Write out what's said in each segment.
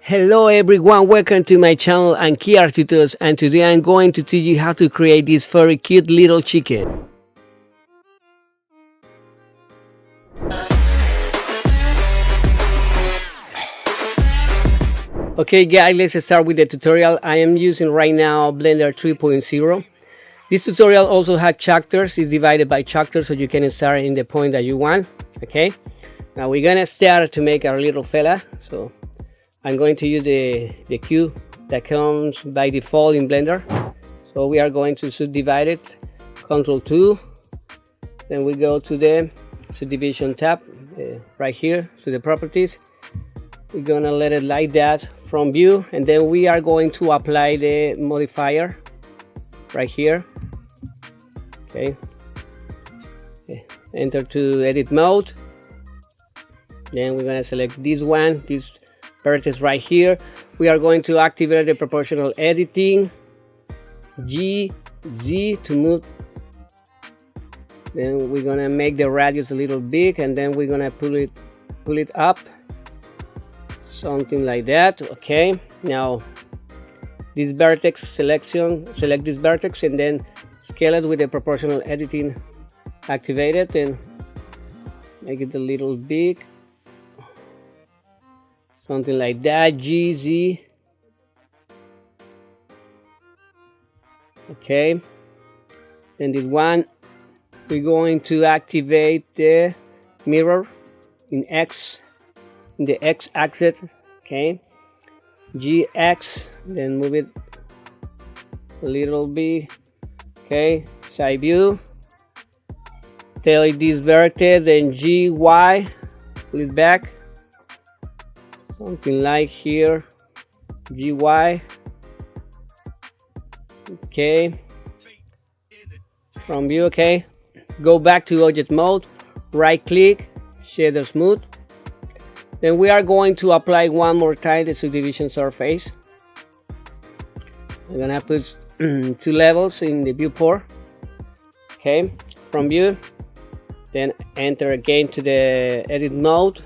Hello everyone, welcome to my channel. I'm Key Art Tutors, and today I'm going to teach you how to create this furry cute little chicken. Okay guys, let's start with the tutorial. I am using right now Blender 3.0. This tutorial also has chapters. It's divided by chapters so you can start in the point that you want. Okay, now we're gonna start to make our little fella. So I'm going to use the cube that comes by default in Blender. So we are going to subdivide it, Ctrl 2, then we go to the subdivision tab right here, to the properties. We're gonna let it like that from view, and then we are going to apply the modifier right here. Okay, enter to edit mode, then we're gonna select this one, this vertex right here. We are going to activate the proportional editing, G, Z to move. Then we're gonna make the radius a little big, and then we're gonna pull it up, something like that. Okay, now this vertex selection, select this vertex and then scale it with the proportional editing activated and make it a little big, something like that. G, Z. Okay, then this one we're going to activate the mirror in X, in the X axis. Okay, GX, then move it a little bit. Okay, side view, delete this vertex, then GY, pull it back, something like here, GY. Okay, from view. Okay, go back to object mode, right click, shader smooth. Then we are going to apply one more time the subdivision surface. I'm gonna put 2 levels in the viewport. Okay, from view, then enter again to the edit mode,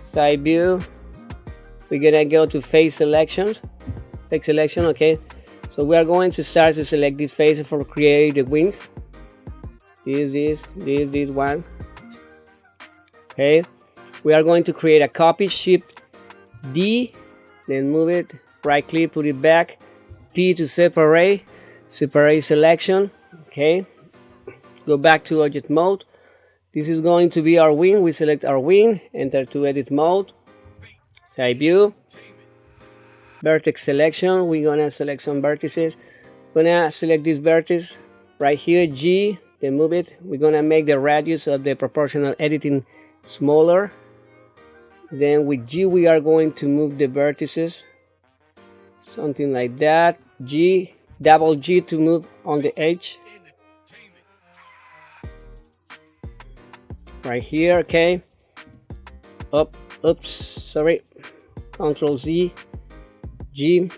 side view. We're gonna go to face selections, face selection. Okay, so we are going to start to select this face for create the wings. This one. Okay, we are going to create a copy, Shift D, then move it, right click, put it back, P to separate selection. Okay, go back to object mode. This is going to be our wing. We select our wing, enter to edit mode, side view, vertex selection. We're gonna select some vertices. Gonna select this vertex right here, G, then move it. We're gonna make the radius of the proportional editing smaller. Then with G we are going to move the vertices, something like that. G, double G to move on the edge right here. Okay, oops, sorry, Ctrl Z, G.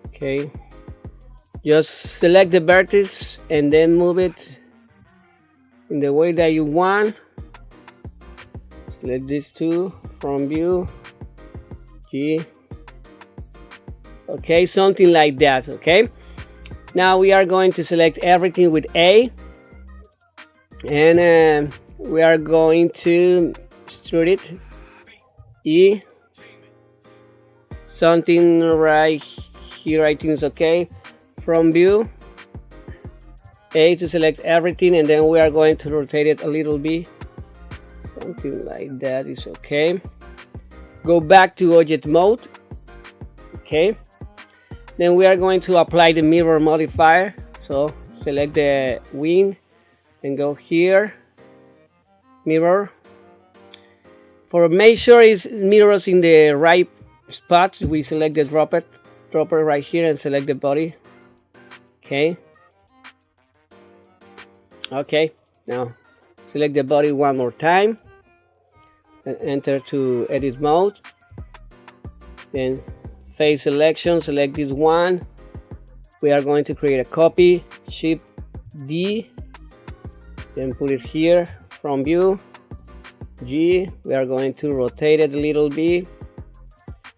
Okay, just select the vertex and then move it in the way that you want. Select these two from view, G. Okay, something like that. Okay, now we are going to select everything with A, and we are going to extrude it, E, something right here I think is okay. From view, A to select everything, and then we are going to rotate it a little bit, something like that is okay. Go back to object mode. Okay, then we are going to apply the mirror modifier. So select the wing and go here, mirror. For make sure it's mirrors in the right spot, we select the dropper right here and select the body. Okay, now select the body one more time and enter to edit mode, then face selection, select this one. We are going to create a copy, Shift D, then put it here from view, G, we are going to rotate it a little bit,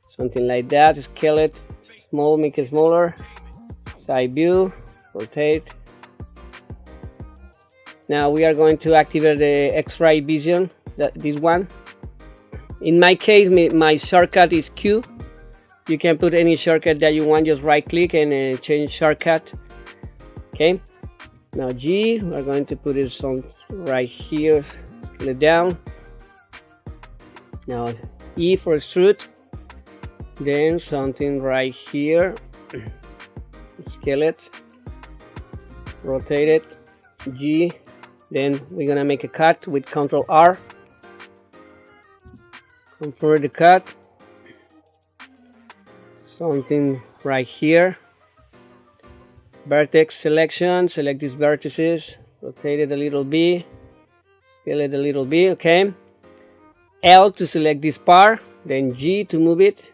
something like that. Scale it small, make it smaller. Side view, rotate. Now we are going to activate the HDRI vision, this one. In my case, my shortcut is Q. You can put any shortcut that you want, just right click and change shortcut. Okay, now G, we're going to put it some right here, scale it down. Now E for extrude, then something right here, scale it, rotate it, G, then we're gonna make a cut with Ctrl R, confirm the cut, something right here, vertex selection, select these vertices, rotate it a little bit, scale it a little bit. Okay, L to select this part, then G to move it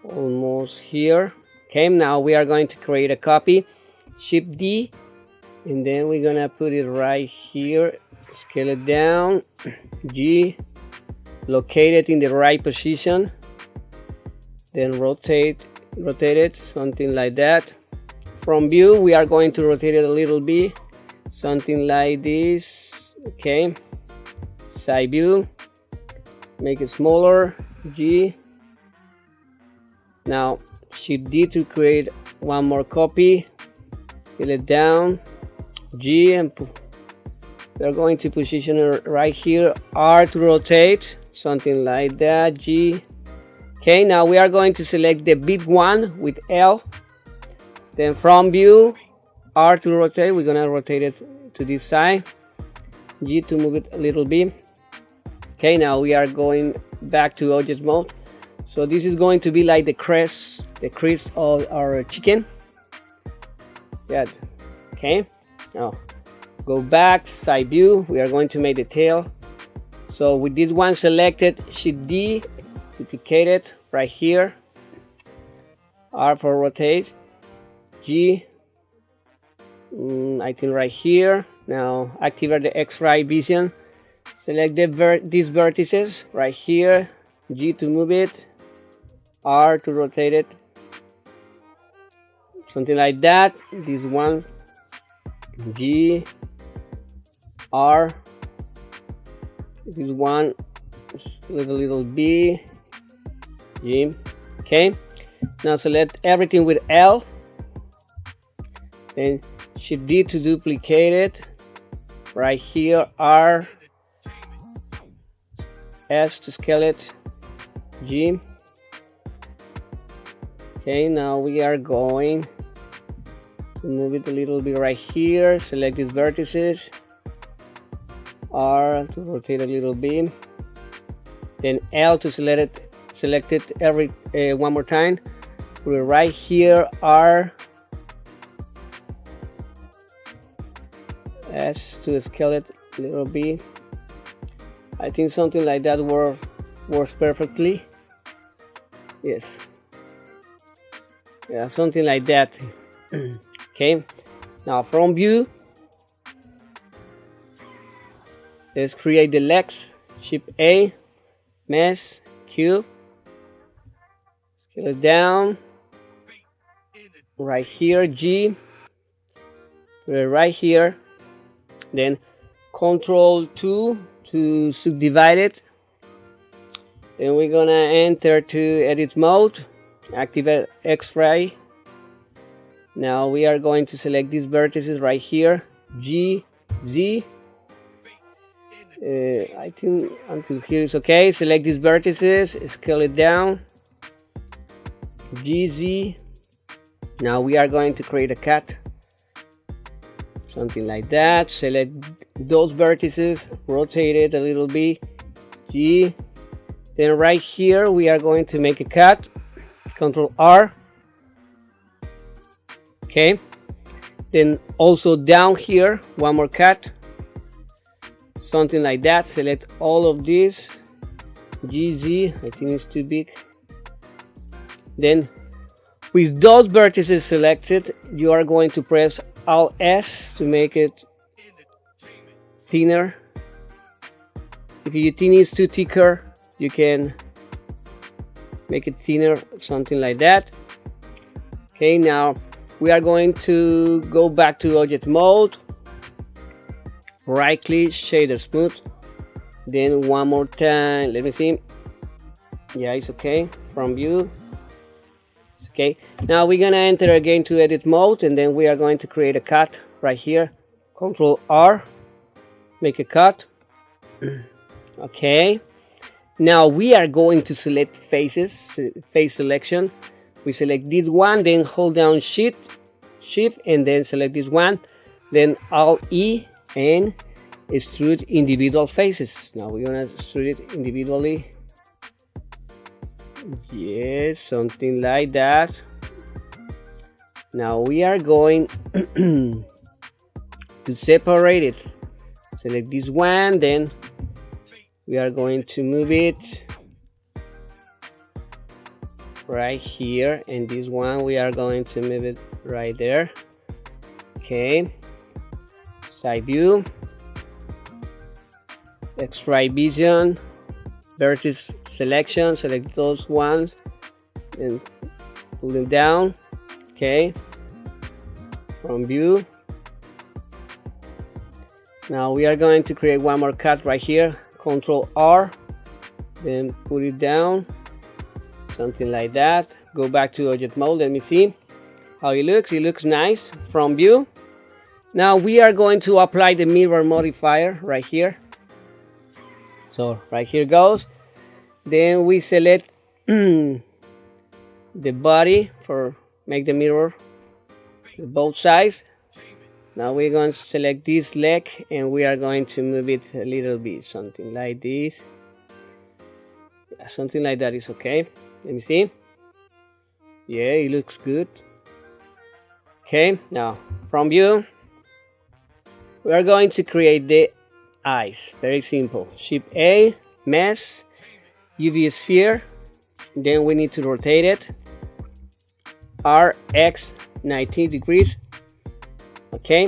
almost here. Okay, now we are going to create a copy, Shift D, and then we're gonna put it right here, scale it down, G, locate it in the right position, then rotate it, something like that. From view, we are going to rotate it a little bit, something like this. Okay, side view, make it smaller, G. Now Shift D to create one more copy, scale it down, G, and we are going to position it right here, R to rotate, something like that, G. Okay, now we are going to select the bit one with L, then from view, R to rotate, we're gonna rotate it to this side, G to move it a little bit. Okay, now we are going back to object mode. So this is going to be like the crest of our chicken. Yeah. Okay, now go back, side view, we are going to make the tail. So with this one selected, Shift D, duplicate it right here, R for rotate, G, I think right here. Now activate the HDRI vision, select these vertices right here, G to move it, R to rotate it, something like that. This one, G, R, this one with a little B, G. Okay, now select everything with L, then Shift D to duplicate it right here, R, S to scale it, G. Okay, now we are going to move it a little bit right here, select these vertices, R to rotate a little bit, then L to select it every one more time, put it right here, R, S to scale it a little bit. I think something like that works perfectly. Yes, yeah, something like that. Okay, now from view, let's create the legs. Shift A, mesh, Q, scale it down right here, G, put it right here, then Ctrl 2 to subdivide it. Then we're gonna enter to edit mode, activate HDRI. Now we are going to select these vertices right here, G, Z. I think until here is okay. Select these vertices, scale it down, G, Z. Now we are going to create a cut, something like that. Select those vertices, rotate it a little bit, G. Then right here we are going to make a cut, Ctrl R. Okay, then also down here one more cut, something like that. Select all of these, GZ, I think it's too big. Then with those vertices selected, you are going to press Alt S to make it thinner. If your tin is too thicker, you can make it thinner, something like that. Okay, now we are going to go back to object mode, right click, shader smooth, then one more time, let me see. Yeah, it's okay. From view, it's okay. Now we're gonna enter again to edit mode, and then we are going to create a cut right here. Control R, make a cut. Okay, now we are going to select faces, face selection. We select this one, then hold down shift, and then select this one, then Alt E and extrude individual faces. Now we're gonna extrude it individually. Yes, something like that. Now we are going to separate it. Select this one, then we are going to move it right here, and this one we are going to move it right there. Okay, side view, X-ray vision, vertex selection, select those ones and pull them down. Okay, from view, now we are going to create one more cut right here. Control R, then put it down, something like that. Go back to object mode, let me see how it looks. It looks nice from view. Now we are going to apply the mirror modifier right here. So right here goes. Then we select the body for make the mirror both sides. Now we're going to select this leg, and we are going to move it a little bit, something like this. Yeah, something like that is okay. Let me see. Yeah, it looks good. Okay, now from view, we are going to create the eyes. Very simple. Shift A, mesh, UV sphere. Then we need to rotate it. RX 90 degrees. Okay.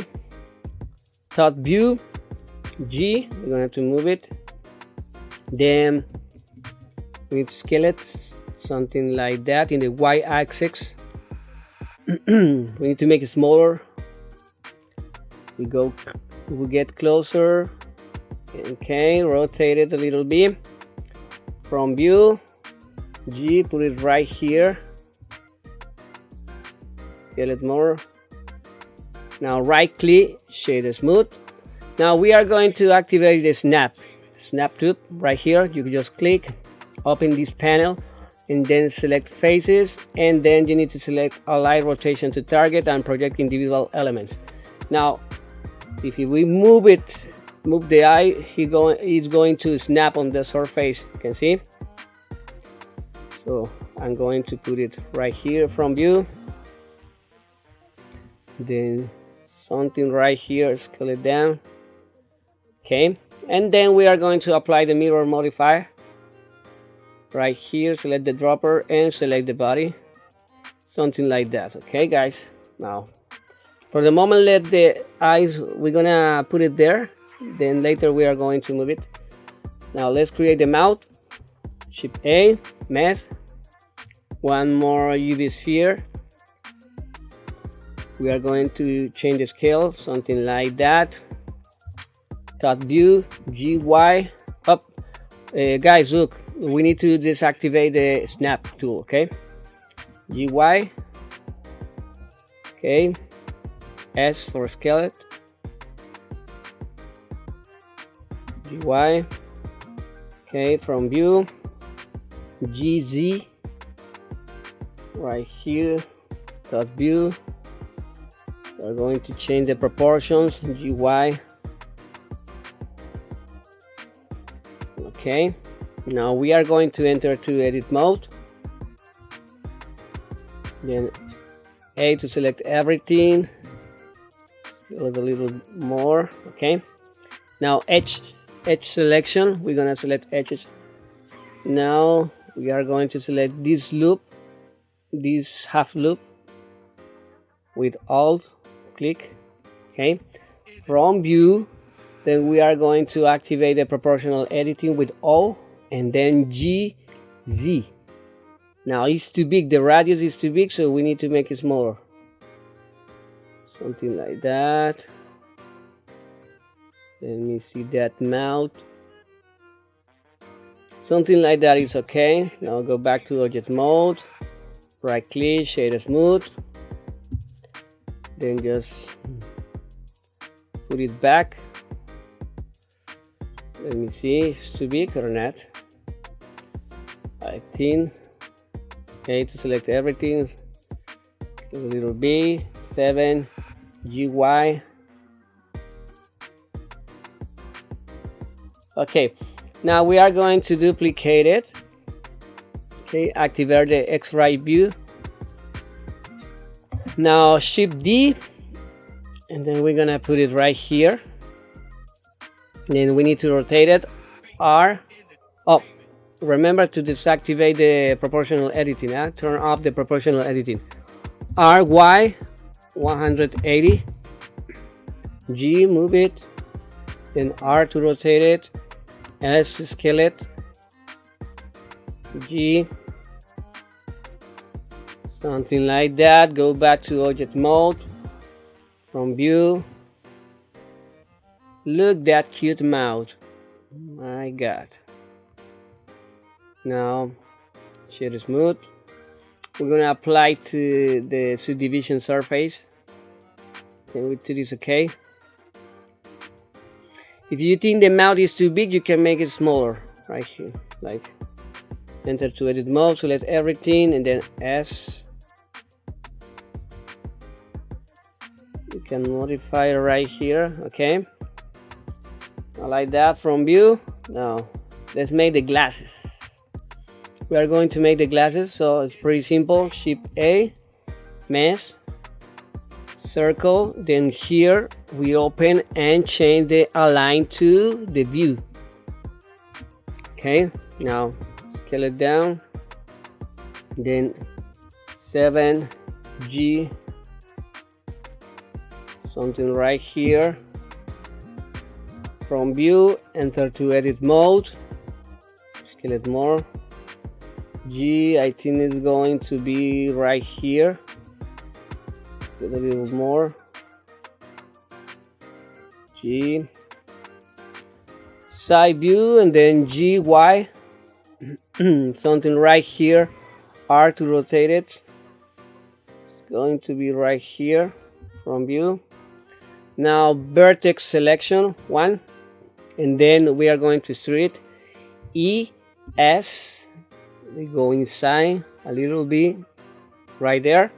Top view, G. We're going to move it. Then we need to scale it, something like that, in the Y-axis. We need to make it smaller. We get closer. Okay, rotate it a little bit. From view, G, put it right here. Scale it more. Now right click, shader smooth. Now we are going to activate the snap tube right here. You can just click, open this panel, and then select faces, and then you need to select align rotation to target and project individual elements. Now if we move the eye, it's going to snap on the surface, you can see. So I'm going to put it right here from view, then something right here, scale it down. Okay, and then we are going to apply the mirror modifier right here. Select the dropper and select the body, something like that. Okay guys, now for the moment let the eyes, we're gonna put it there, then later we are going to move it. Now let's create the mouth. Shift A, mesh, one more UV sphere. We are going to change the scale, something like that. Top view, GY, up. Guys, look, we need to deactivate the snap tool, okay? GY, okay, S for scale it, GY, okay, from view, GZ, right here, top view. We're going to change the proportions, GY. Okay, now we are going to enter to edit mode. Then A to select everything. Scale it a little more. Okay. Now edge selection. We're gonna select edges. Now we are going to select this loop, this half loop, with Alt click Okay, from view, then we are going to activate the proportional editing with O, and then G, Z. Now it's too big, the radius is too big, so we need to make it smaller. Something like that. Let me see that mouth. Something like that is okay. Now go back to object mode, right click, shade smooth, then just put it back. Let me see if it's too big or not. 18. Okay, to select everything, little b, 7, GY. Okay, now we are going to duplicate it. Okay, activate the HDRI view. Now Shift D, and then we're gonna put it right here. Then we need to rotate it. R. Oh, remember to deactivate the proportional editing. Turn off the proportional editing. RY 180. G, move it. Then R to rotate it. S to scale it. G. Something like that. Go back to object mode. From view. Look that cute mouth. My God. Now shade smooth. We're gonna apply to the subdivision surface. Can we do this? Okay. If you think the mouth is too big, you can make it smaller right here. Like enter to edit mode, select everything, and then S. You can modify it right here. Okay. I like that. From view. Now let's make the glasses. We are going to make the glasses, so it's pretty simple. Shift A, mesh, circle, then here we open and change the align to the view. Okay, now scale it down, then 7G, something right here. From view, enter to edit mode, scale it more. G, I think it's going to be right here. Get a little more. G. Side view, and then GY. Something right here. R to rotate it. It's going to be right here from view. Now vertex selection 1, and then we are going to street E, S. We go inside a little bit right there.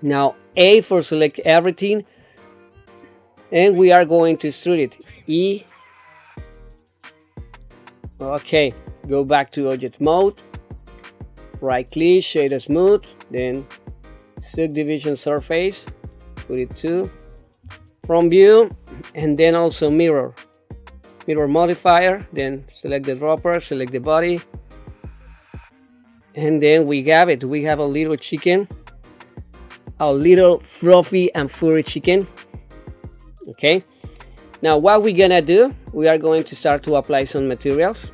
Now A for select everything, and we are going to extrude it. E. Okay, go back to object mode, right click, shade smooth, then subdivision surface, put it to from view, and then also mirror modifier, then select the dropper, select the body, and then we have it. We have a little chicken, a little fluffy and furry chicken. Okay, now what we're gonna do, we are going to start to apply some materials.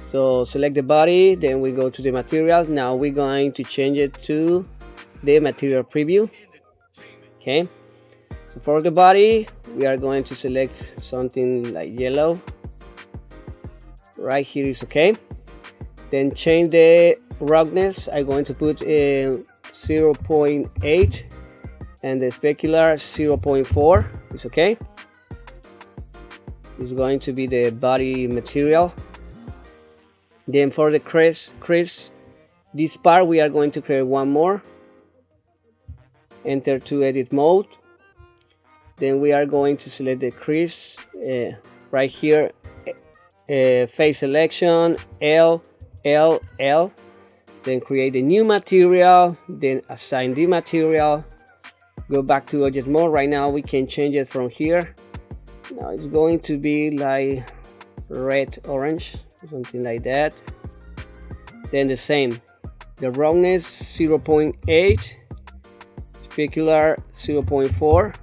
So select the body, then we go to the material. Now we're going to change it to the material preview. Okay, so for the body, we are going to select something like yellow. Right here is okay. Then change the roughness. I'm going to put 0.8 and the specular 0.4. It's okay. It's going to be the body material. Then for the crease, this part we are going to create one more. Enter to edit mode. Then we are going to select the crease right here. Face selection L. Then create a new material. Then assign the material. Go back to object mode. Right now we can change it from here. Now it's going to be like red orange, something like that. Then the same, the roughness 0.8, specular 0.4.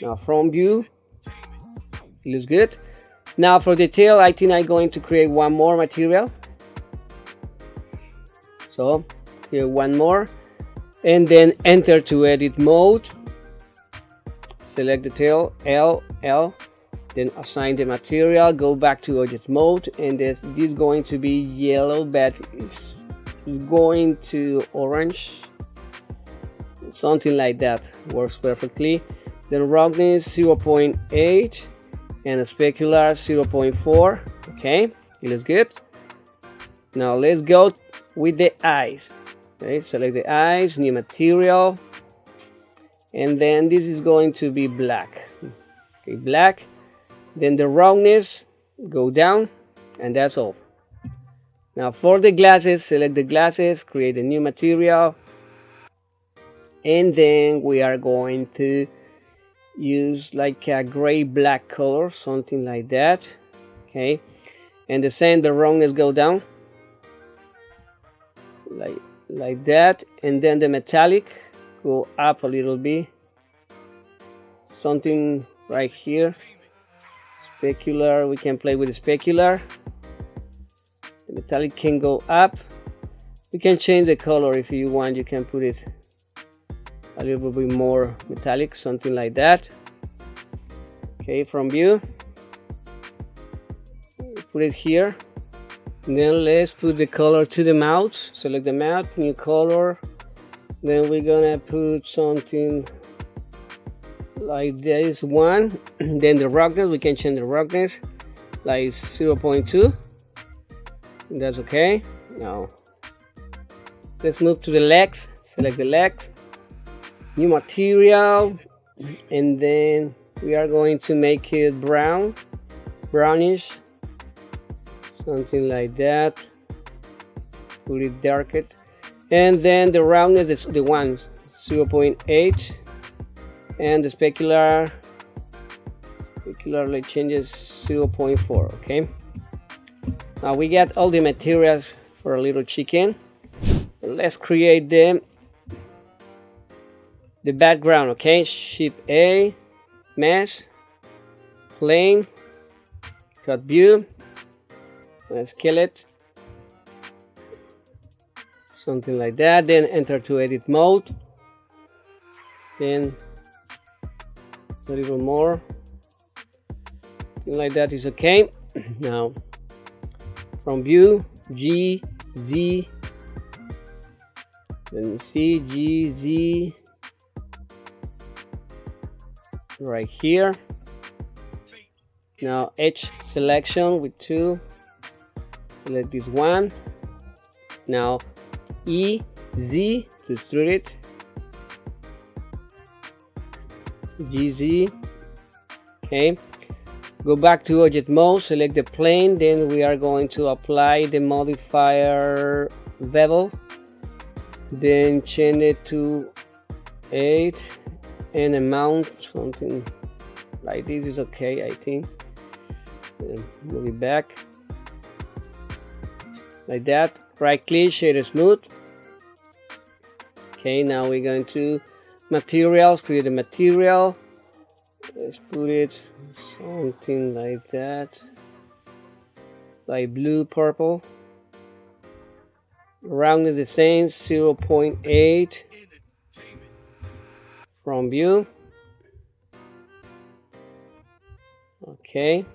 Now from view, it looks good. Now for the tail, I think I'm going to create one more material. So here one more, and then enter to edit mode. Select the tail, L, then assign the material, go back to object mode, and this is going to be yellow, but it's going to orange, something like that. Works perfectly. Then roughness 0.8 and a specular 0.4. Okay, it looks good. Now let's go with the eyes. Okay, select the eyes, new material, and then this is going to be black. Okay, black. Then the roundness, go down, and that's all. Now for the glasses, select the glasses, create a new material, and then we are going to use like a gray black color, something like that. Okay, and the same, the roundness go down like that, and then the metallic go up a little bit, something right here. Specular, we can play with the specular. The metallic can go up. We can change the color if you want. You can put it a little bit more metallic, something like that. Okay, from view, put it here. And then let's put the color to the mouth. Select the mouth, new color. Then we're gonna put something like this one. Then the roughness, we can change the roughness like 0.2. That's okay. Now let's move to the legs. Select the legs, new material, and then we are going to make it brownish, something like that. Put it darker, and then the roundness is the one 0.8, and the specular like changes 0.4. Okay, now we get all the materials for a little chicken. Let's create the background. Okay, Shift A, mesh, plane, cut view, skeleton, something like that. Then enter to edit mode, then a little more, something like that is okay. Now from view, G, Z, then C, G, Z, right here. Now H selection with 2, select this one. Now E, Z to extrude it, GZ. Okay, go back to object mode, select the plane, then we are going to apply the modifier bevel, then change it to 8, and amount, something like this is okay, I think. Move it back like that. Right click, shader smooth. Okay, now we're going to materials, create a material. Let's put it something like that, like blue, purple. Round is the same, 0.8 from view. Okay,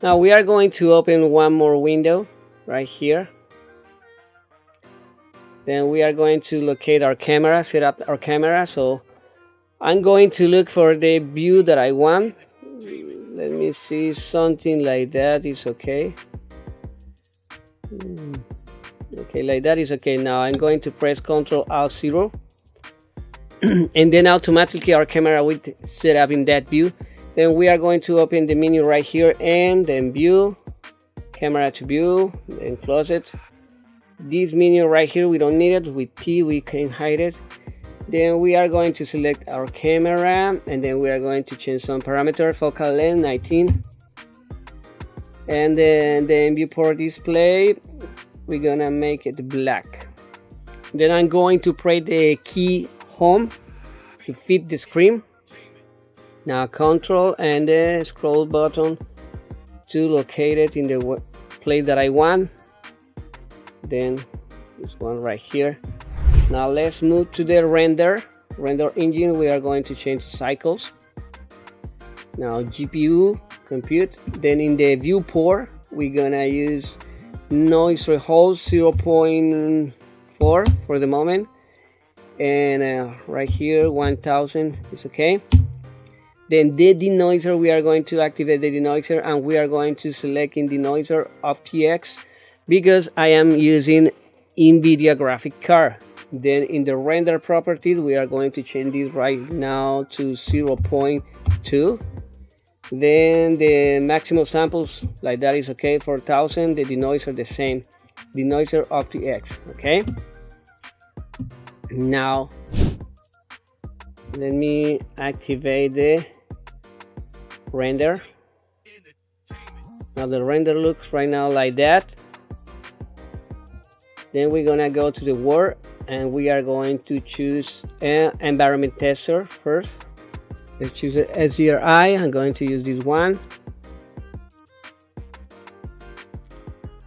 now we are going to open one more window right here. Then we are going to locate our camera, set up our camera. So I'm going to look for the view that I want. Let me see, something like that is okay. Okay, like that is okay. Now I'm going to press Ctrl+Alt+0 and then automatically our camera will set up in that view. Then we are going to open the menu right here and then view, camera to view, and close it. This menu right here, we don't need it. With T we can hide it. Then we are going to select our camera and then we are going to change some parameter, focal length 19, and then the viewport display we're gonna make it black. Then I'm going to press the key home to fit the screen. Now control and the scroll button to locate it in the place that I want. Then this one right here. Now let's move to the render engine. We are going to change the cycles. Now GPU compute. Then in the viewport we're gonna use noise threshold 0.4 for the moment, and right here 1000 is okay. Then the denoiser, we are going to activate the denoiser, and we are going to select in denoiser OptiX because I am using NVIDIA graphic card. Then in the render properties we are going to change this right now to 0.2. Then the maximum samples like that is okay, 4000. The denoiser the same, denoiser OptiX. Okay, now let me activate the render. Now the render looks right now like that. Then we're gonna go to the word and we are going to choose an environment tester first. Let's choose a HDRI. I'm going to use this one.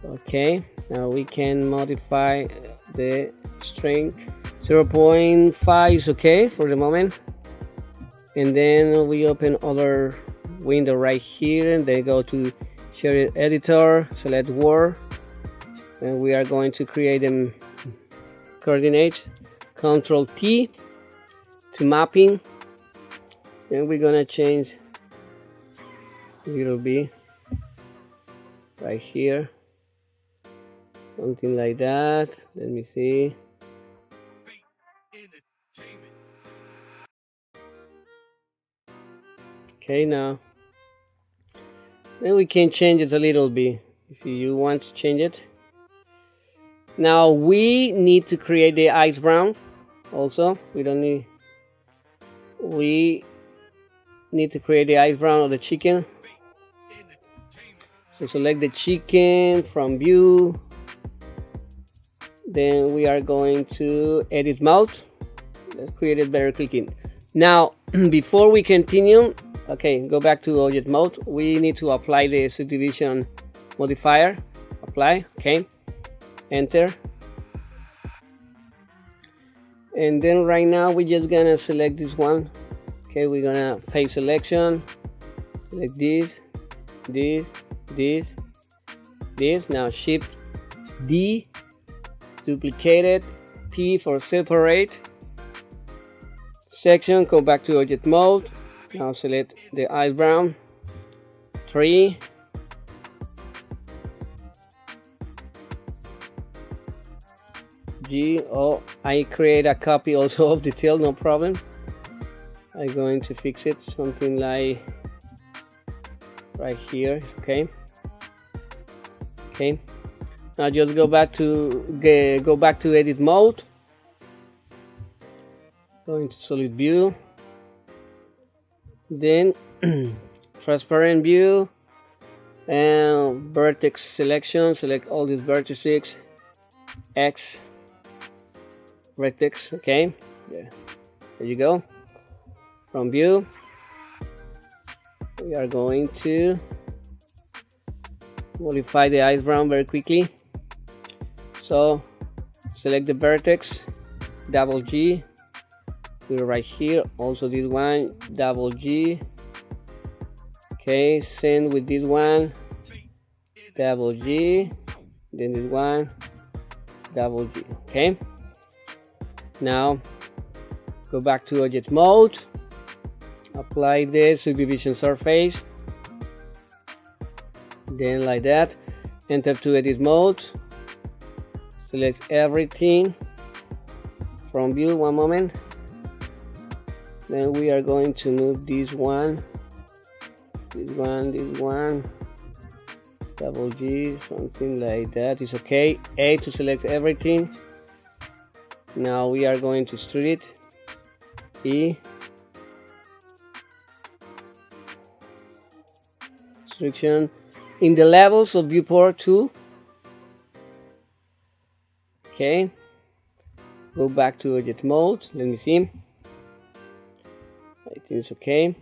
Okay, now we can modify the strength. 0.5 is okay for the moment. And then we open other window right here, and then go to share editor, select word, and we are going to create them coordinates. Control T to mapping, and we're gonna change a little bit right here, something like that. Let me see. Okay, now then we can change it a little bit if you want to change it. Now we need to create the ice brown also. We need to create the ice brown of the chicken. So select the chicken from view. Then we are going to edit mode. Let's create it better clicking. Now before we continue, okay, go back to object mode. We need to apply the subdivision modifier. Apply, okay, enter. And then right now we're just gonna select this one. Okay, we're gonna face selection, select this. Now shift D, duplicate it, P for separate section. Go back to object mode. Now select the ice brown 3. I create a copy also of detail, no problem. I'm going to fix it something like right here. Okay. Now just go back to edit mode. Going to solid view. Then transparent view and vertex selection. Select all these vertices. X vertex. Okay. Yeah. There you go. From view, we are going to modify the ice brown very quickly. So select the vertex, double G. We're right here. Also this one, double G. Okay, send with this one, double G. Then this one, double G. Okay. Now go back to object mode. Apply the subdivision surface. Then like that. Enter to edit mode. Select everything from view. One moment. Then we are going to move this one, double G, something like that is okay. A to select everything. Now we are going to extrude it. E, extrusion in the levels of viewport 2. Okay, Go back to object mode. Let me see. I think it's okay.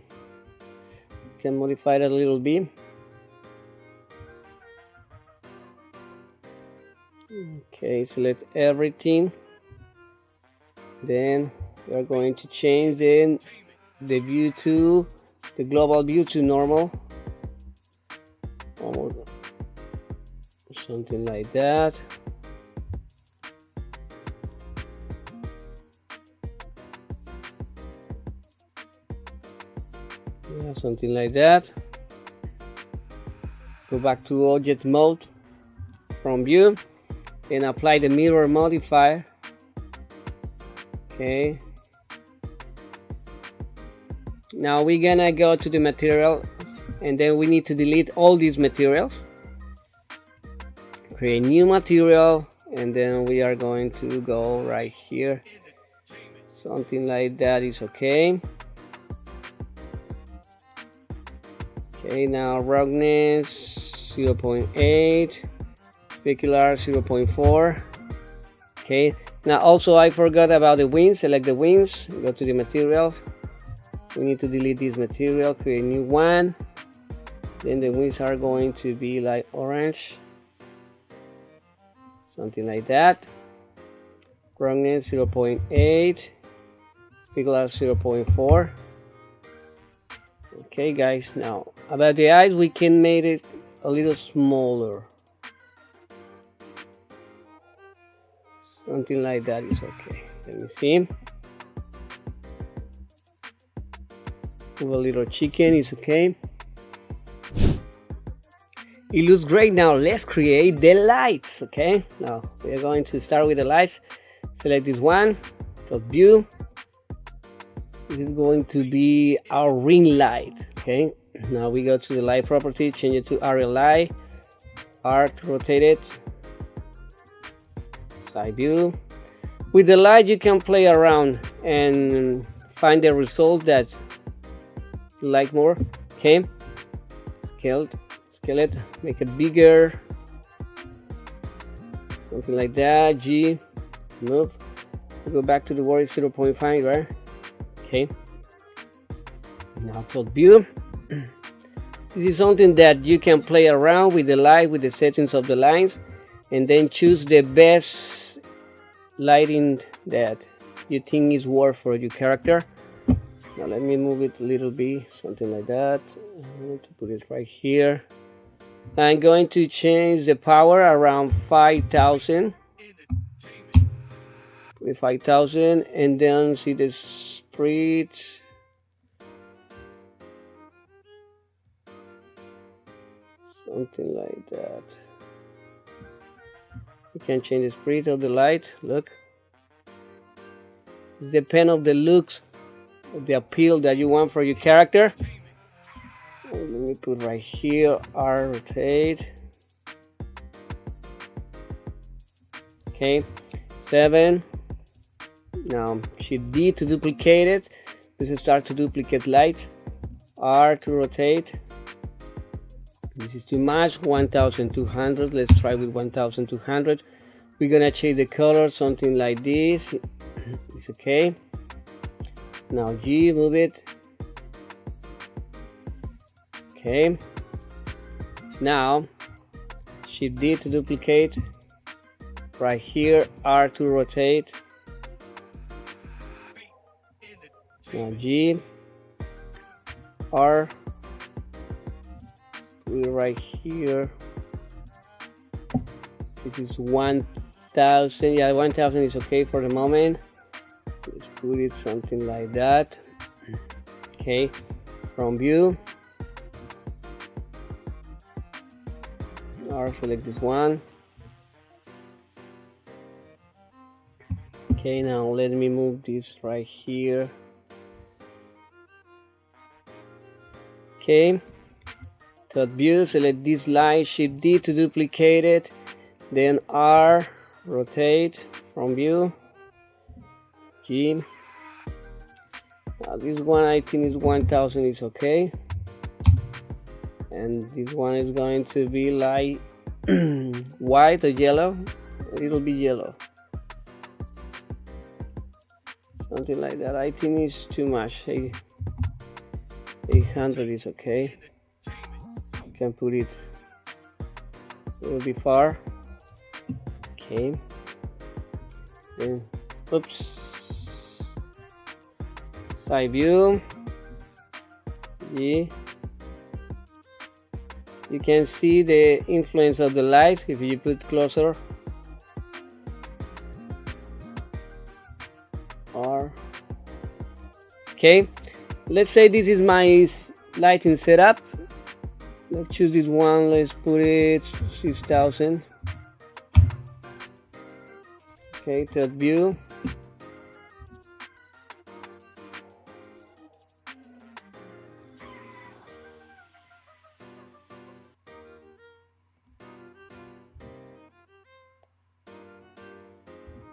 Can modify that a little bit. Okay, select everything. Then we are going to change the view to the global view to normal. Or something like that. Yeah, something like that. Go back to object mode from view and apply the mirror modifier. Okay. Now we're gonna go to the material and then we need to delete all these materials. Create new material and then we are going to go right here. Something like that is okay. Okay, now roughness 0.8, specular 0.4. Okay, now also I forgot about the wings. Select the wings, go to the materials. We need to delete this material, create a new one. Then the wings are going to be like orange, something like that. Roughness 0.8, specular 0.4. Okay guys, now about the eyes we can make it a little smaller, something like that is okay. Let me see. Move a little chicken is okay. It looks great. Now let's create the lights. Okay, now we are going to start with the lights. Select this one, top view. This is going to be our ring light. Okay, now we go to the light property, change it to RLI, R to rotate it, side view. With the light you can play around and find the result that you like more. Okay, scale it, make it bigger, something like that. G, move, go back to the word 0.5, right? Okay, now top view. This is something that you can play around with the light, with the settings of the lines, and then choose the best lighting that you think is worth for your character. Now let me move it a little bit, something like that. I'm going to put it right here. I'm going to change the power around 5,000. Put 5,000 and then see the spread. Something like that. You can change the spread of the light. Look. It depends on the looks, of the appeal that you want for your character. Let me put right here, R rotate. Okay, 7. Now Shift D to duplicate it. This is start to duplicate light. R to rotate. This is too much. 1200. Let's try with 1200. We're gonna change the color, something like this. It's okay. Now G, move it. Okay. Now Shift D to duplicate. Right here, R to rotate. Now G, R, put it right here. This is 1000. Yeah, 1000 is okay for the moment. Let's put it something like that. Okay, from view, or select this one. Okay, now let me move this right here. Okay, top view, select this line, Shift D to duplicate it, then R, rotate from view. G. Now this one I think is 1000 is okay, and this one is going to be like white or yellow, a little bit yellow. something like that. I think it's too much. 800 is okay. You can put it a little bit far. Okay. Then, oops. Side view. Yeah. You can see the influence of the lights if you put closer. Or okay, let's say this is my lighting setup. Let's choose this one. Let's put it 6000. Okay, third view.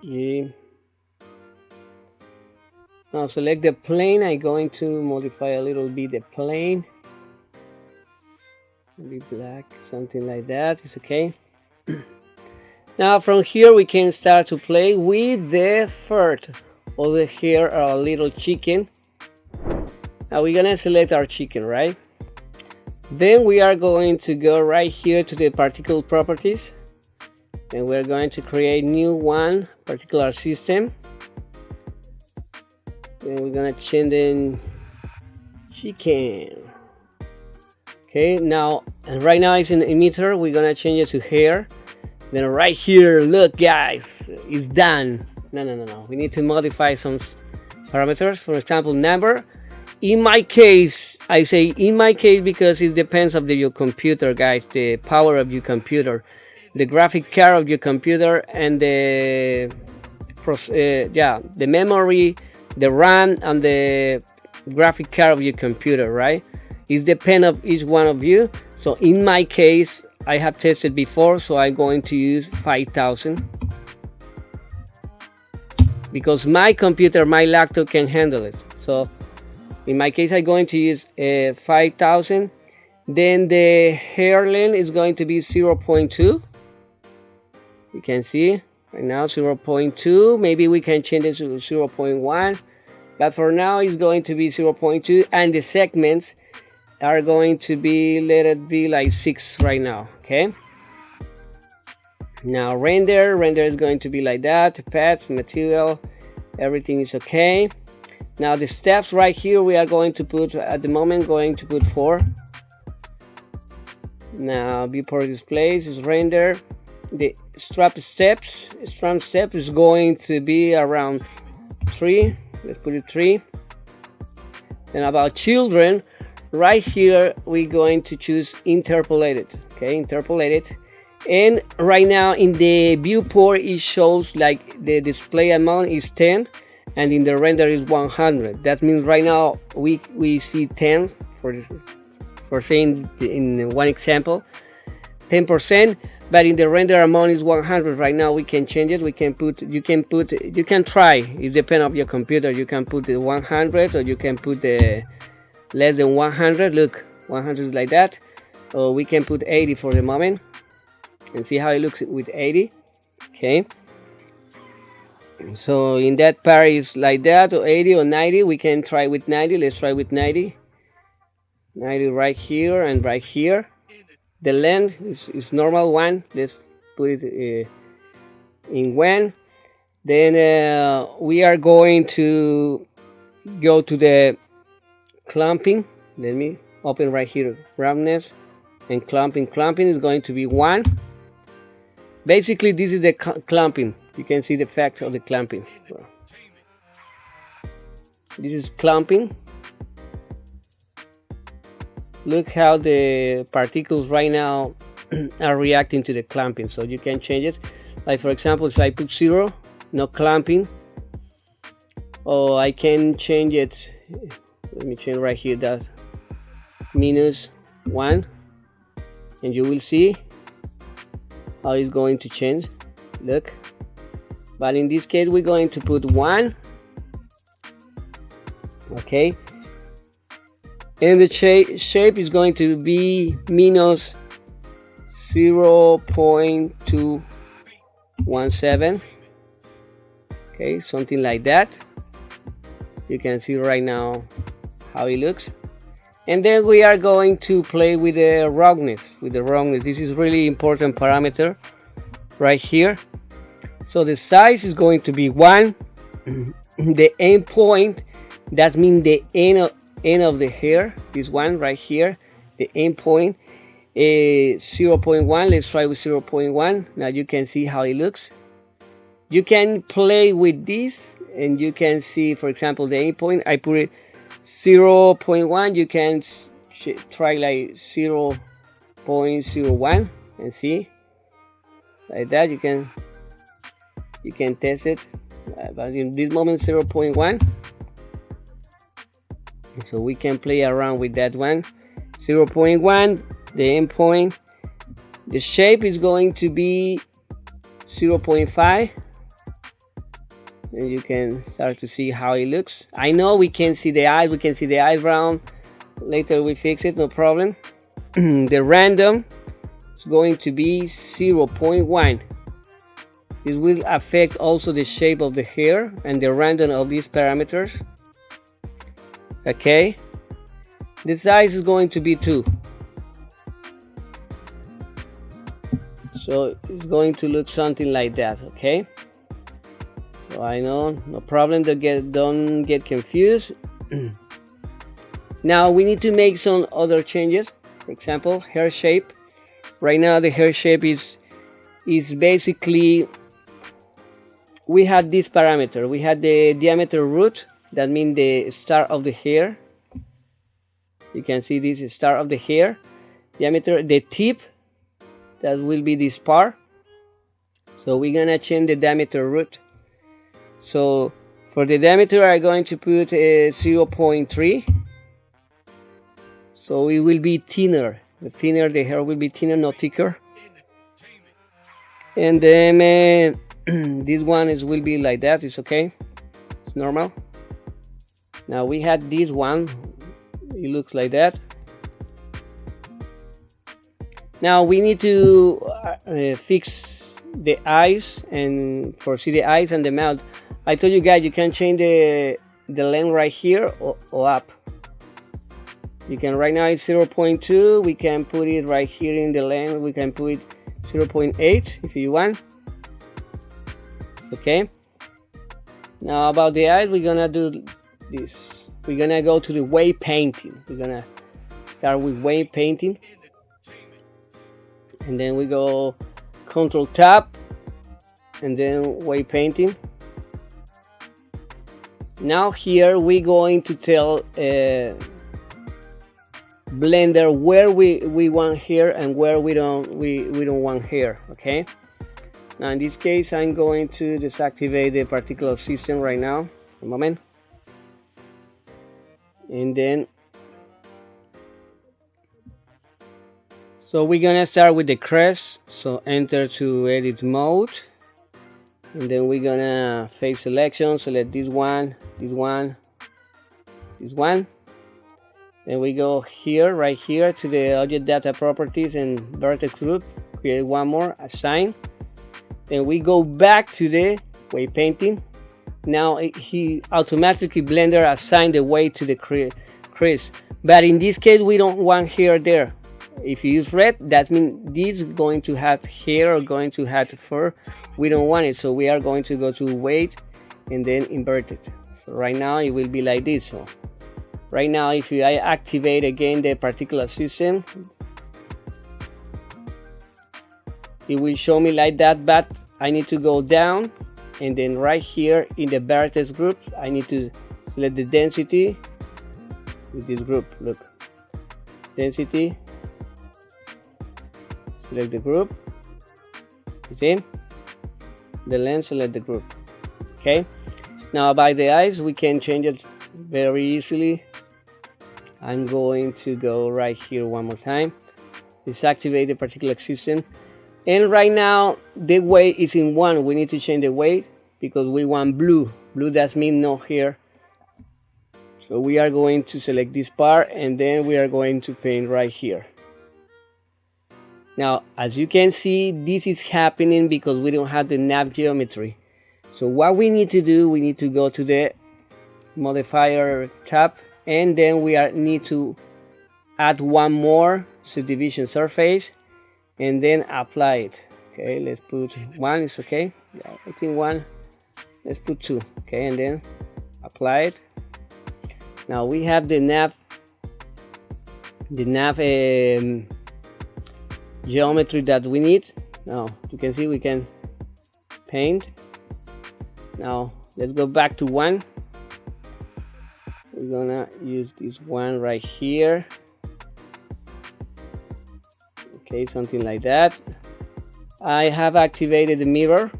Yeah. Now select the plane. I'm going to modify a little bit the plane. Maybe black, something like that. It's okay. Now from here we can start to play with the fur. Over here our little chicken. Now we're gonna select our chicken, right? Then we are going to go right here to the particle properties, and we're going to create new one particular system. Then we're gonna change in chicken. Okay, now right now it's in the emitter. We're gonna change it to hair. Then right here, look guys, it's done. No. We need to modify some parameters. For example, number. In my case, I say in my case because it depends of your computer, guys. The power of your computer, the graphic card of your computer, and the memory, the RAM, and the graphic card of your computer, right? It depends of each one of you. So in my case, I have tested before, so I'm going to use 5000 because my computer, my laptop can handle it. So in my case, I'm going to use 5000. Then the hair length is going to be 0.2. You can see right now 0.2. Maybe we can change it to 0.1, but for now it's going to be 0.2, and the segments are going to be, let it be like 6 right now. Okay, now render is going to be like that. Path, material, everything is okay. Now the steps right here, we are going to put at the moment 4. Now viewport displays is render. The strap steps is going to be around 3. Let's put it 3. And about children, right here we're going to choose interpolated. Okay, interpolated. And right now in the viewport it shows like the display amount is 10, and in the render is 100. That means right now we see 10 for saying in one example 10%, but in the render amount is 100. Right now we can change it. You can try. It depends on your computer. You can put the 100, or you can put the less than 100. Look, 100 is like that. Or we can put 80 for the moment and see how it looks with 80. Okay, so in that part is like that, or 80 or 90. We can try with 90. Let's try with 90 right here and right here. The length is normal one. Let's put it in 1. Then we are going to go to the clamping. Let me open right here, roundness and clamping. Clamping is going to be 1. Basically this is the clamping. You can see the effect of the clamping. This is clamping. Look how the particles right now are reacting to the clamping. So you can change it. Like for example, if I put 0, no clamping. Or I can change it. Let me change right here, that -1, and you will see how it's going to change. Look, but in this case we're going to put 1. Okay, and the shape is going to be -0.217. Okay, something like that. You can see right now how it looks. And then we are going to play with the roughness. This is really important parameter right here. So the size is going to be 1. The end point, that means the end of the hair, this one right here, the end point, 0.1. Let's try with 0.1. Now you can see how it looks. You can play with this and you can see, for example, the end point. I put it 0.1. You can try like 0.01 and see like that. You can test it, but in this moment 0.1. So we can play around with that one. 0.1, the end point. The shape is going to be 0.5. And you can start to see how it looks. I know we can see the eye, we can see the eyebrow. Later we fix it, no problem. The random is going to be 0.1. This will affect also the shape of the hair and the random of these parameters. Okay. The size is going to be 2. So it's going to look something like that, okay? So I know, no problem, don't get confused. Now we need to make some other changes. For example, hair shape. Right now the hair shape is basically, we had this parameter. We had the diameter root, that means the start of the hair. You can see this is start of the hair. Diameter, the tip, that will be this part. So we're gonna change the diameter root. So for the diameter I'm going to put 0.3. So it will be thinner. The thinner the hair will be thinner, not thicker. And then this one will be like that. It's okay, it's normal. Now we had this one, it looks like that. Now we need to fix the eyes, and for see the eyes and the mouth. I told you guys you can change the length right here or up. You can, right now it's 0.2. We can put it right here in the length. We can put it 0.8 if you want. It's okay. Now about the eyes, we're gonna do this. We're gonna go to the wave painting. We're gonna start with wave painting, and then we go Control Tab, and then wave painting. Now here we're going to tell Blender where we want hair and where we don't want hair. Okay. Now in this case I'm going to deactivate the particle system right now. A moment. And then so we're gonna start with the crest. So enter to edit mode, and then we're gonna face selection, select this one, this one, this one. Then we go here, right here, to the object data properties and vertex group, create one more, assign. Then we go back to the wave painting. Now he automatically Blender assign the weight to the crease, but in this case we don't want hair there. If you use red, that means this is going to have hair or going to have fur. We don't want it, so we are going to go to weight and then invert it. So right now it will be like this. So right now if I activate again the particular system, it will show me like that, but I need to go down, and then right here in the vertex group I need to select the density with this group. Look, density, select the group, you see the length, select the group. Okay, now by the eyes we can change it very easily. I'm going to go right here one more time, deactivate the particular system, and right now the weight is in 1. We need to change the weight because we want blue. Blue, that means no hair. So we are going to select this part, and then we are going to paint right here. Now as you can see, this is happening because we don't have the nav geometry. So what we need to do, we need to go to the modifier tab, and then we need to add one more subdivision surface and then apply it. Okay, let's put one, it's okay. Yeah, I think one. Let's put two. Okay, and then apply it. Now we have the nav geometry that we need. Now you can see we can paint. Now let's go back to one. We're gonna use this one right here. Okay, something like that. I have activated the mirror,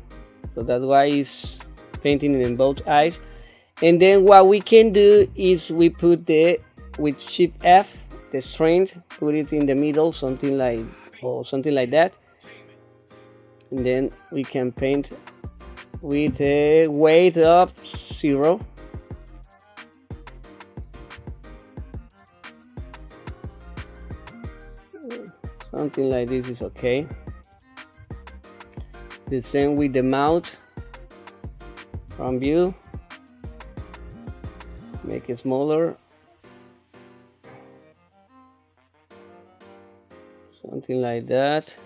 so that's why it's painting in both eyes. And then what we can do is we put with Shift F, the strength, put it in the middle, something like that. And then we can paint with a weight of 0. Something like this is okay. The same with the mouth. From view, make it smaller. Something like that.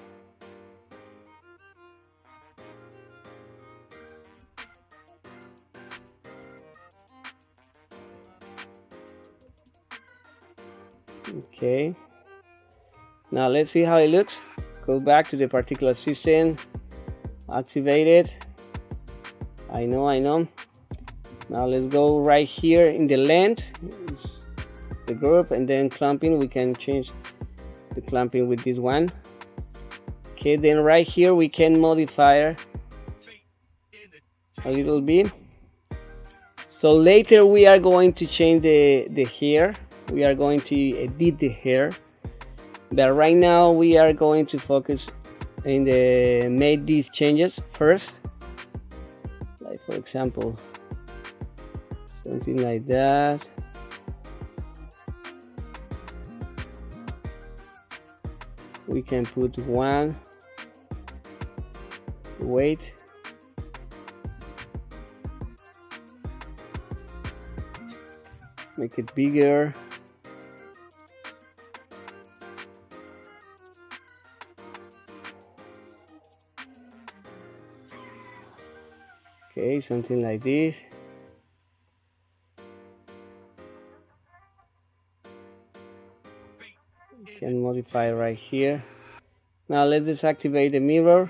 Okay. Now let's see how it looks. Go back to the particular system, activate it. I know. Now let's go right here in the length, the group, and then clamping. We can change the clamping with this one. Okay, then right here we can modify a little bit. So later we are going to change the hair. We are going to edit the hair. But right now we are going to focus in make these changes first. Like for example, something like that. We can put one weight. Make it bigger. Okay, something like this. You can modify right here. Now let's disactivate the mirror.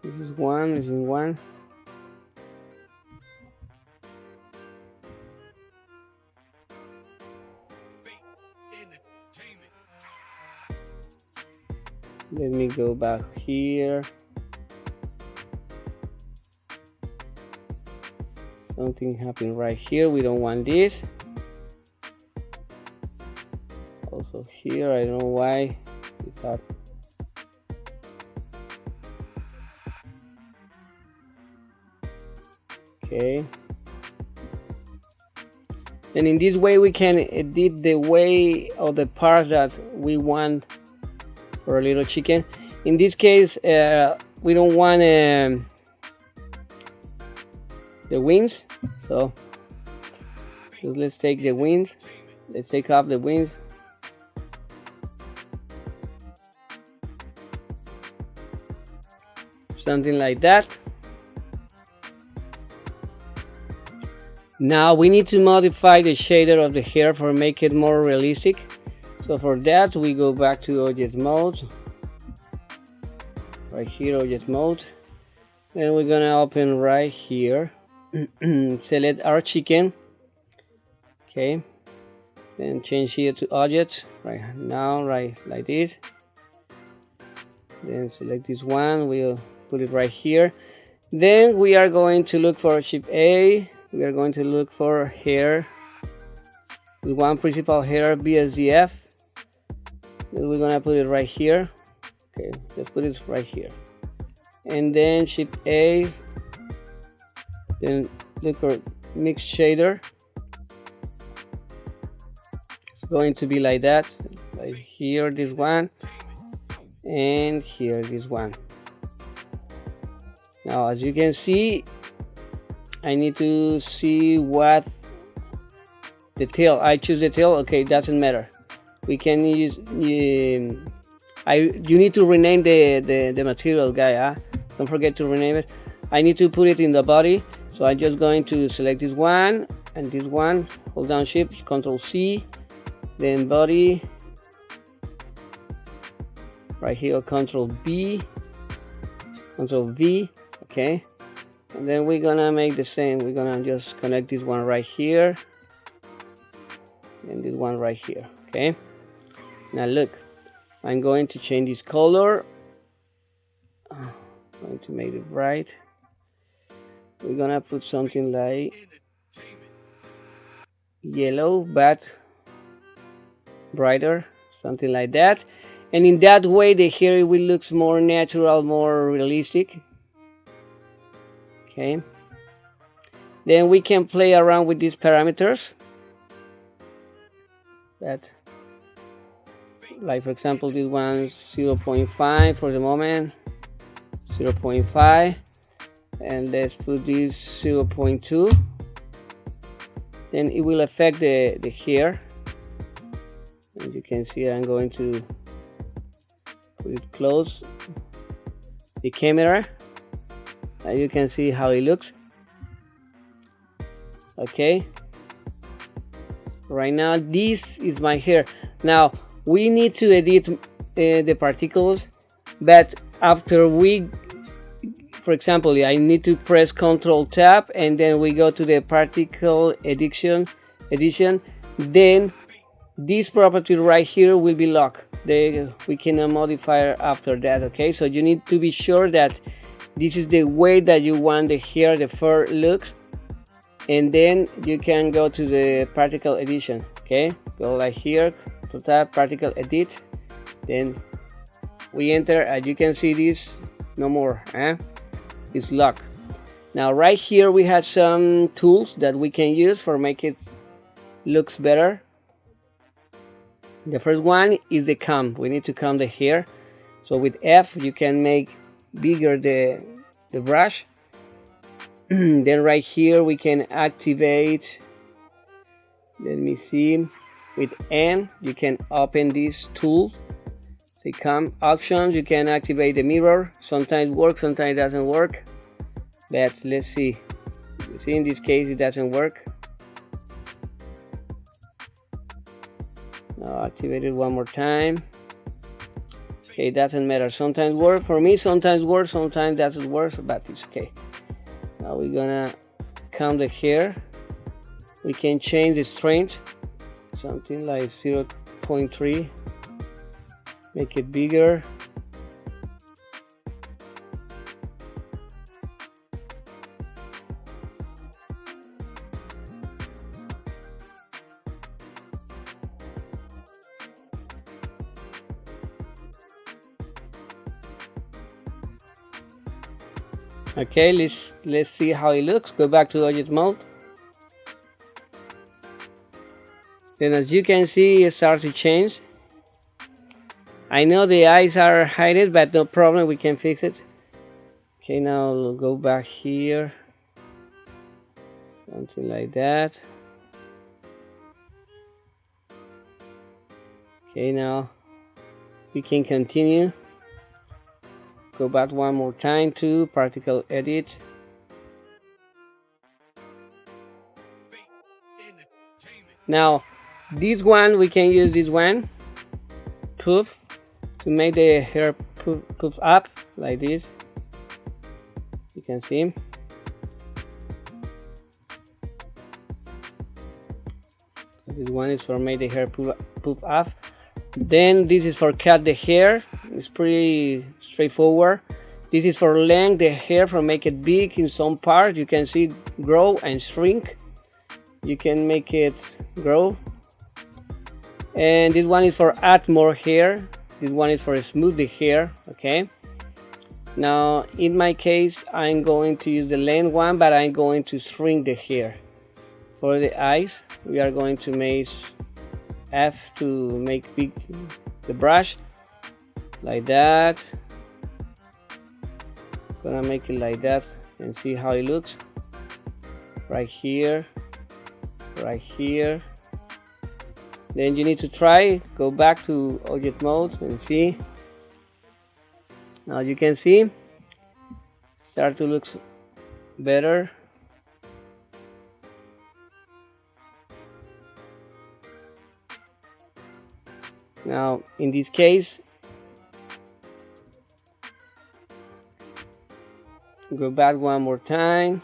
This is one. Let me go back here. Something happened right here. We don't want this. Also here, I don't know why this happened. Okay. And in this way we can edit the way of the parts that we want for a little chicken. In this case, we don't want the wings, so let's take the wings. Let's take off the wings. Something like that. Now we need to modify the shader of the hair for make it more realistic. So for that we go back to object mode. Right here, object mode. And we're gonna open right here. Select our chicken. Okay. Then change here to objects. Right now, right like this. Then select this one. We'll put it right here. Then we are going to look for Shift A. We are going to look for hair. With one principal hair, BSDF. Then we're gonna put it right here. Okay, let's put it right here. And then Shift A. Then look for mix shader. It's going to be like that. Right here, this one. and here this one. Now as you can see, I need to see what the tail. I choose the tail. Okay, doesn't matter. We can use you need to rename the material, guy, huh? Don't forget to rename it. I need to put it in the body, so I'm just going to select this one and this one, hold down shift, Control C, then body, right here, Control B, Control V. Okay, and then we're gonna make the same. We're gonna just connect this one right here and this one right here. Okay, now look, I'm going to change this color. I'm going to make it bright. We're gonna put something like yellow but brighter, something like that, and in that way the hair will look more natural, more realistic. Okay, then we can play around with these parameters, that like for example this one's 0.5 for the moment, 0.5, and let's put this 0.2. Then it will affect the hair. As you can see, I'm going to put it close the camera, and you can see how it looks. Okay, right now this is my hair. Now we need to edit the particles, but after we, for example, I need to press Control Tab and then we go to the particle edition, then this property right here will be locked. We cannot modify after that. Okay, so you need to be sure that this is the way that you want the hair, the fur looks, and then you can go to the particle edition. Okay, go like here to tab particle edit, then we enter, as you can see this no more, it's locked. Now right here we have some tools that we can use for make it looks better. The first one is the comb. We need to comb the hair, so with F you can make bigger the brush. Then right here we can activate, let me see, with N you can open this tool, say comb options, you can activate the mirror. Sometimes works, sometimes it doesn't work, but let's see. You see, in this case it doesn't work. Now activate it one more time. Okay, it doesn't matter, sometimes work for me, sometimes works, sometimes doesn't work, but it's okay. Now we're gonna comb the hair. We can change the strength, something like 0.3, make it bigger. Okay, let's see how it looks. Go back to object mode. Then as you can see, it starts to change. I know the eyes are hidden, but no problem, we can fix it. Okay, now we'll go back here, something like that. Okay, now we can continue. Go back one more time to particle edit. Now this one, we can use this one, poof, to make the hair poof up like this. You can see. This one is for make the hair poof up. Then this is for cut the hair. It's pretty straightforward. This is for length the hair, for make it big in some part. You can see grow and shrink. You can make it grow. And this one is for add more hair. This one is for smooth the hair. Okay. Now in my case, I'm going to use the length one, but I'm going to shrink the hair. For the eyes, we are going to make F to make big the brush. like that. Gonna make it like that and see how it looks. Right here, right here. Then you need to try, go back to object mode and see. Now you can see, start to look better. Now in this case, go back one more time.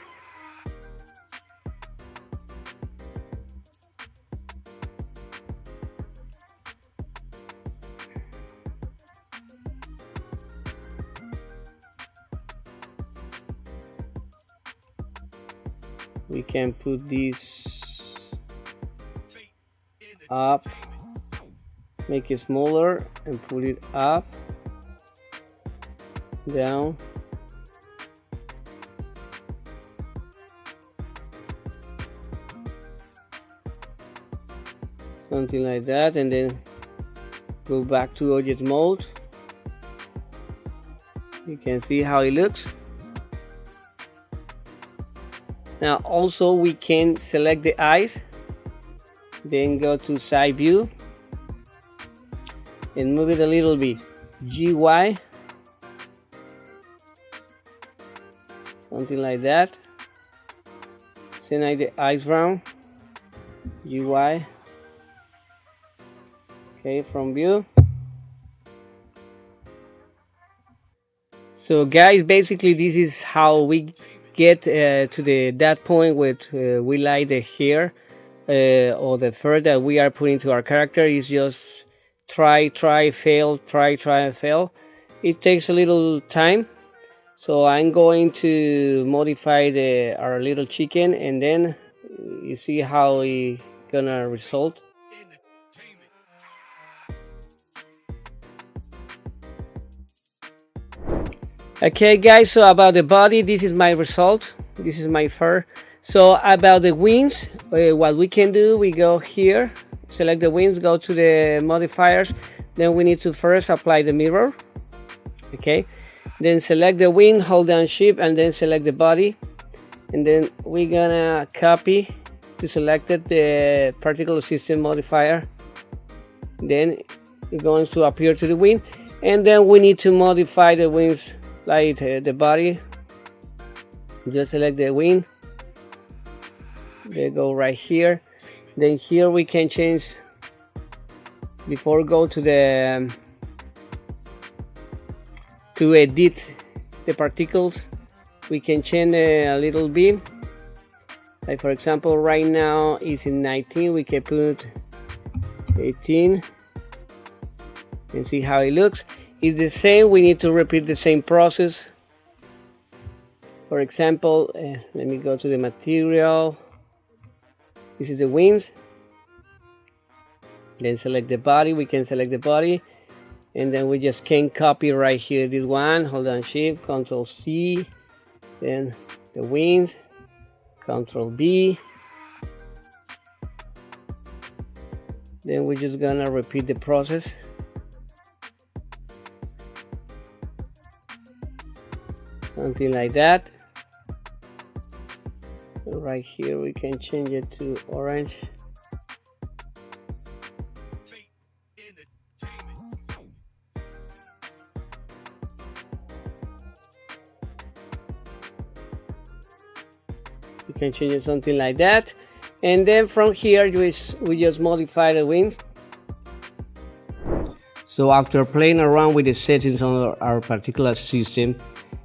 We can put this up, make it smaller and put it up, down. Something like that, and then go back to object mode. You can see how it looks. Now also we can select the eyes, then go to side view and move it a little bit. GY, something like that. Select the eyes round, GY. Okay, from view. So guys, basically this is how we get to that point where we like the hair or the fur that we are putting to our character. Is just try, fail, try, and fail. It takes a little time, so I'm going to modify our little chicken, and then you see how it gonna result. Okay guys, so about the body, this is my result, this is my fur. So about the wings, what we can do, we go here, select the wings, go to the modifiers, then we need to first apply the mirror. Okay, then select the wing, hold down shift, and then select the body, and then we're gonna copy to select the particle system modifier, then it's going to appear to the wing, and then we need to modify the wings like the body. Just select the wing, they go right here. Then here we can change, before go to the to edit the particles, we can change a little bit. Like for example, right now it's in 19, we can put 18 and see how it looks. It's the same, we need to repeat the same process. For example, let me go to the material. This is the wings. Then select the body, we can select the body, and then we just can copy right here this one, hold down shift, Control C, then the wings, Control B. Then we're just gonna repeat the process. Something like that. So right here we can change it to orange. You can change it something like that, and then from here we just modify the wings. So after playing around with the settings on our particular system,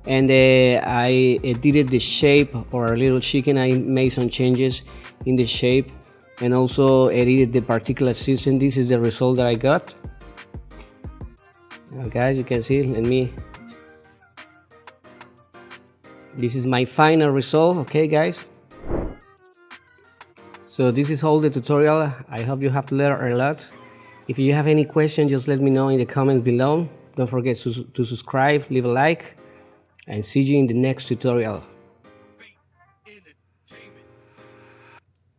and I edited the shape of our little chicken, I made some changes in the shape and also edited the particular system. This is the result that I got. Now guys, you can see, this is my final result. Okay guys, so this is all the tutorial. I hope you have learned a lot. If you have any question, just let me know in the comments below. Don't forget to subscribe, leave a like, and see you in the next tutorial.